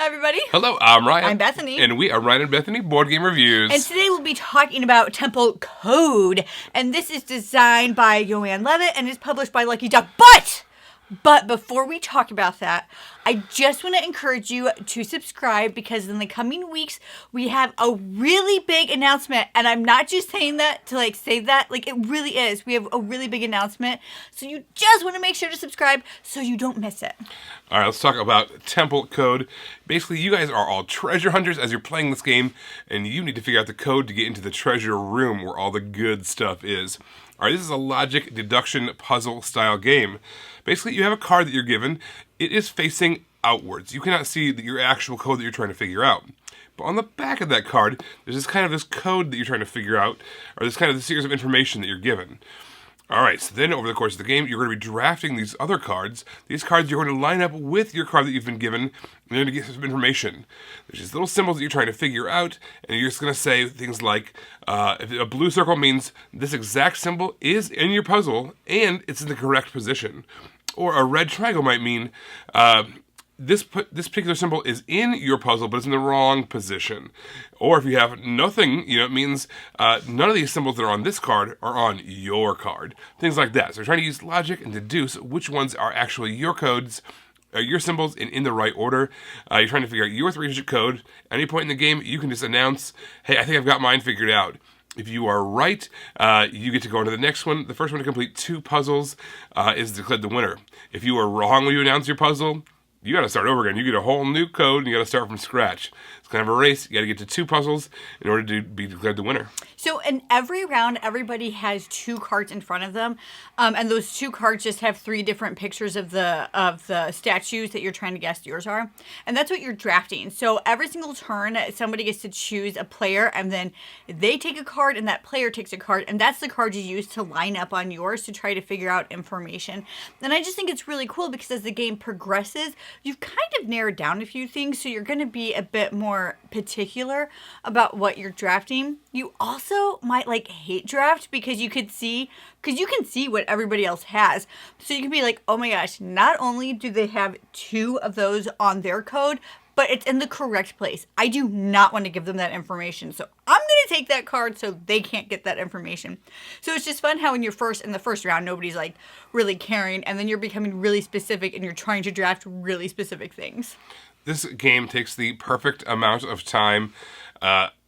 Hi, everybody. Hello, I'm Ryan. I'm Bethany. And we are Ryan and Bethany Board Game Reviews. And today we'll be talking about Temple Code. And this is designed by Joanne Levitt and is published by Lucky Duck. But before we talk about that, I just want to encourage you to subscribe because in the coming weeks, we have a really big announcement. And I'm not just saying that to say that, it really is. We have a really big announcement. So you just want to make sure to subscribe so you don't miss it. All right, let's talk about Temple Code. Basically, you guys are all treasure hunters as you're playing this game, and you need to figure out the code to get into the treasure room where all the good stuff is. All right, this is a logic deduction puzzle style game. Basically, you have a card that you're given. It is facing outwards. You cannot see your actual code that you're trying to figure out. But on the back of that card, there's this code that you're trying to figure out, or this series of information that you're given. All right, so then over the course of the game, you're going to be drafting these other cards. These cards you're going to line up with your card that you've been given, and you're going to get some information. There's these little symbols that you're trying to figure out, and you're just going to say things like, if a blue circle means this exact symbol is in your puzzle, and it's in the correct position. Or a red triangle might mean, this particular symbol is in your puzzle, but it's in the wrong position. Or if you have nothing, it means none of these symbols that are on this card are on your card. Things like that. So we're trying to use logic and deduce which ones are actually your codes, your symbols in the right order. You're trying to figure out your 3-digit code. At any point in the game, you can just announce, hey, I think I've got mine figured out. If you are right, you get to go on to the next one. The first one to complete 2 puzzles is declared the winner. If you are wrong when you announce your puzzle, you got to start over again. You get a whole new code, and you got to start from scratch. It's kind of a race. You got to get to 2 puzzles in order to be declared the winner. So in every round, everybody has 2 cards in front of them, and those 2 cards just have 3 different pictures of the statues that you're trying to guess yours are, and that's what you're drafting. So every single turn, somebody gets to choose a player, and then they take a card, and that player takes a card, and that's the card you use to line up on yours to try to figure out information. And I just think it's really cool because as the game progresses, you've kind of narrowed down a few things, so you're going to be a bit more particular about what you're drafting. You also might hate draft because you can see what everybody else has. So you can be like, oh my gosh, not only do they have 2 of those on their code, but it's in the correct place. I do not want to give them that information. So I'm going to take that card so they can't get that information. So it's just fun how in the first round, nobody's really caring. And then you're becoming really specific and you're trying to draft really specific things. This game takes the perfect amount of time.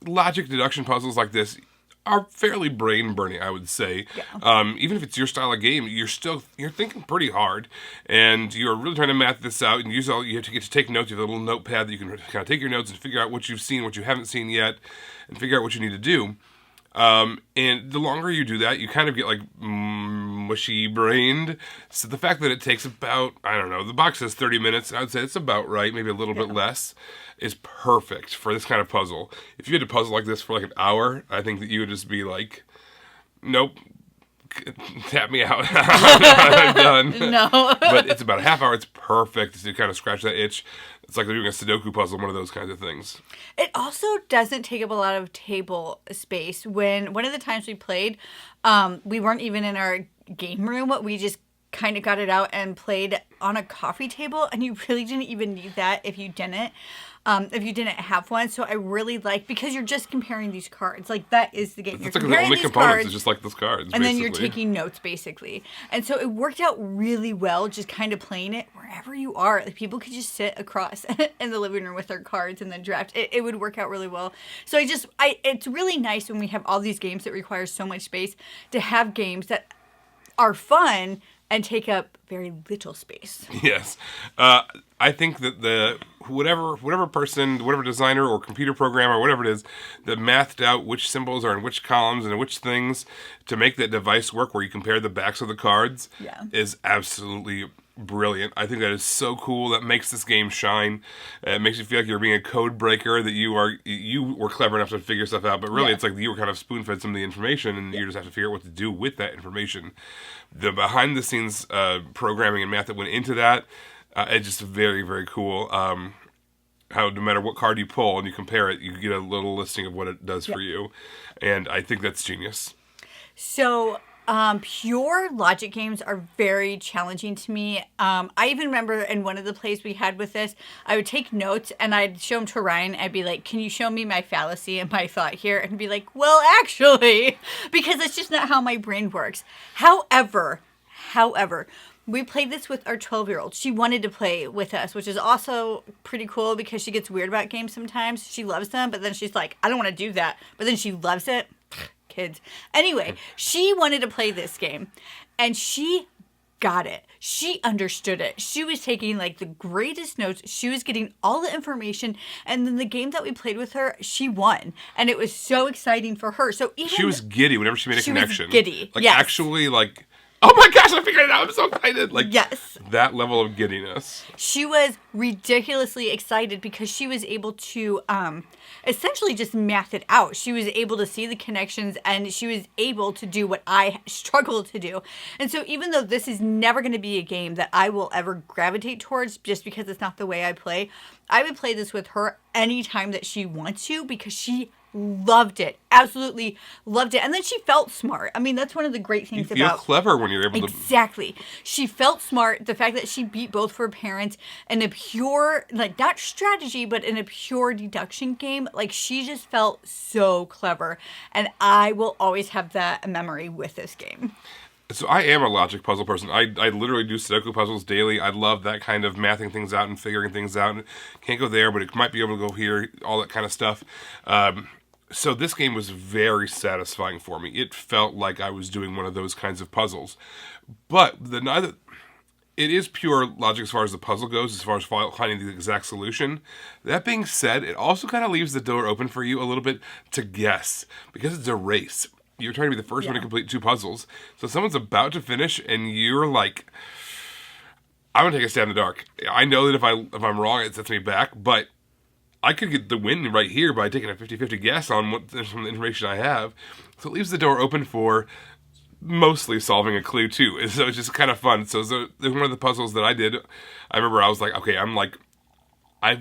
Logic deduction puzzles like this are fairly brain-burning, I would say. Yeah. Even if it's your style of game, you're thinking pretty hard, and you're really trying to math this out, and you have to get to take notes. You have a little notepad that you can kind of take your notes and figure out what you've seen, what you haven't seen yet, and figure out what you need to do. And the longer you do that, you kind of get mushy-brained. So the fact that it takes about, the box says 30 minutes, I would say it's about right, maybe a little bit less, is perfect for this kind of puzzle. If you had a puzzle like this for an hour, I think that you would just be like, nope, tap me out. I'm done. No. But it's about a half hour. It's perfect to kind of scratch that itch. It's like they're doing a Sudoku puzzle, one of those kinds of things. It also doesn't take up a lot of table space. When one of the times we played, we weren't even in our game room. We just kind of got it out and played on a coffee table, and you really didn't even need that if you didn't have one. So I really because you're just comparing these cards. That is the game. It's the only components is just those cards. And then you're taking notes, basically. And so it worked out really well, just kind of playing it wherever you are. People could just sit across in the living room with their cards and then draft. It would work out really well. So it's really nice when we have all these games that require so much space to have games that are fun and take up very little space. Yes. I think that whatever person, whatever designer or computer programmer, whatever it is, that mathed out which symbols are in which columns and which things to make that device work where you compare the backs of the cards is absolutely brilliant. I think that is so cool. That makes this game shine. It makes you feel like you're being a code breaker, that you were clever enough to figure stuff out, but really it's like you were kind of spoon-fed some of the information, and you just have to figure out what to do with that information. The behind-the-scenes programming and math that went into that, it's just very, very cool. How no matter what card you pull and you compare it, you get a little listing of what it does for you, and I think that's genius. So Pure logic games are very challenging to me. I even remember in one of the plays we had with this, I would take notes and I'd show them to Ryan. I'd be like, can you show me my fallacy and my thought here? And be like, well, actually, because it's just not how my brain works. However, we played this with our 12-year-old. She wanted to play with us, which is also pretty cool because she gets weird about games sometimes. She loves them, but then she's like, I don't want to do that. But then she loves it. Kids. Anyway, she wanted to play this game and she got it. She understood it. She was taking like the greatest notes. She was getting all the information. And then the game that we played with her, she won. And it was so exciting for her. So even She was giddy whenever she made a connection. Was giddy. Like yes. actually like, oh my gosh, I figured it out. I'm so excited. Like yes. That level of giddiness. She was ridiculously excited because she was able to essentially just math it out. She was able to see the connections and she was able to do what I struggled to do. And so even though this is never going to be a game that I will ever gravitate towards just because it's not the way I play, I would play this with her anytime that she wants to because she loved it. Absolutely loved it. And then she felt smart. I mean, that's one of the great things about... You feel clever when you're able to... Exactly. She felt smart. The fact that she beat both of her parents in a pure, like, not strategy, but in a pure deduction game, like, she just felt so clever. And I will always have that memory with this game. So I am a logic puzzle person. I literally do Sudoku puzzles daily. I love that kind of mathing things out and figuring things out. Can't go there, but it might be able to go here, all that kind of stuff. So this game was very satisfying for me. It felt like I was doing one of those kinds of puzzles. But it is pure logic as far as the puzzle goes, as far as finding the exact solution. That being said, it also kind of leaves the door open for you a little bit to guess, because it's a race. You're trying to be the first one to complete 2 puzzles. So someone's about to finish, and you're like, I'm going to take a stab in the dark. I know that if I'm wrong, it sets me back, but I could get the win right here by taking a 50-50 guess on from the information I have. So it leaves the door open for mostly solving a clue, too. And so it's just kind of fun. So one of the puzzles that I did, I remember I was like, okay, I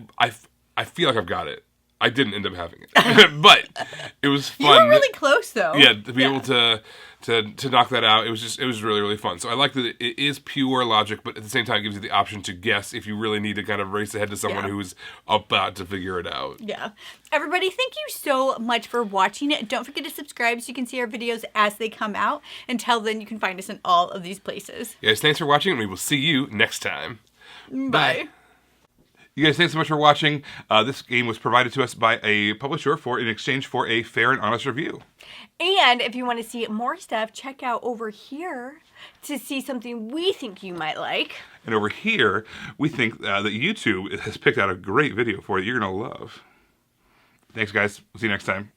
feel like I've got it. I didn't end up having it, but it was fun. You were really close, though. Yeah, to be able to knock that out, it was really, really fun. So I like that it is pure logic, but at the same time, it gives you the option to guess if you really need to kind of race ahead to someone who's about to figure it out. Yeah. Everybody, thank you so much for watching it. Don't forget to subscribe so you can see our videos as they come out. Until then, you can find us in all of these places. Yes, thanks for watching, and we will see you next time. Bye. You guys, thanks so much for watching. This game was provided to us by a publisher in exchange for a fair and honest review. And if you want to see more stuff, check out over here to see something we think you might like. And over here, we think that YouTube has picked out a great video for you you're going to love. Thanks, guys. We'll see you next time.